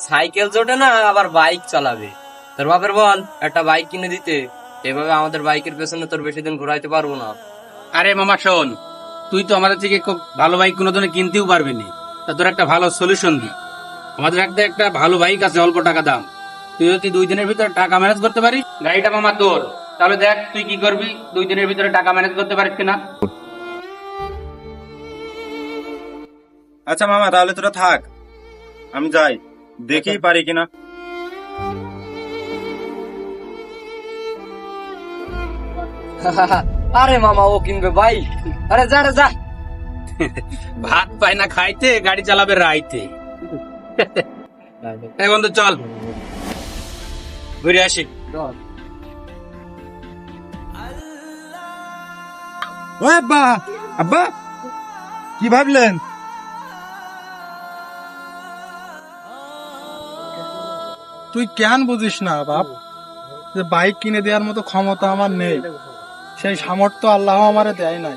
Cycle চটে না, আবার বাইক চালাবে। তোর বাপের বল একটা বাইক কিনে দিতে, এভাবে আমাদের বাইকের পেছনে তোর বেশি দিন ঘুরাইতে পারবো না। আরে মামা শোন, তুই তো আমাদের থেকে খুব ভালো বাইক কোনোদিনও কিনতেও পারবি না। তা তোর একটা ভালো সলিউশন দি। আমাদের একটা ভালো বাইক আছে অল্প টাকা দাম। তুই যদি 2 দিনের ভিতরে টাকা ম্যানেজ করতে পারিস, গাড়িটা মামা তোর। তাহলে দেখ তুই কি করবি, 2 দিনের ভিতরে টাকা ম্যানেজ করতে পারিস কিনা। আচ্ছা মামা, তাহলে তোরা থাক, আমি যাই, দেখি পারি কিনা। আরে মামা, ও কিনবে বাইক? আরে যা রে যা। ভাত পায় না খাইতে, গাড়ি চালাবে রাইতে। এই বন্ধু চল ঘুরে আসি। ও আব্বা, আব্বা কি ভাবলেন? তুই কেন বুঝিস না বাপ, যে বাইক কিনে দেওয়ার মতো ক্ষমতা আমার নেই, সেই সামর্থ্য আল্লাহ আমারে দেয় নাই।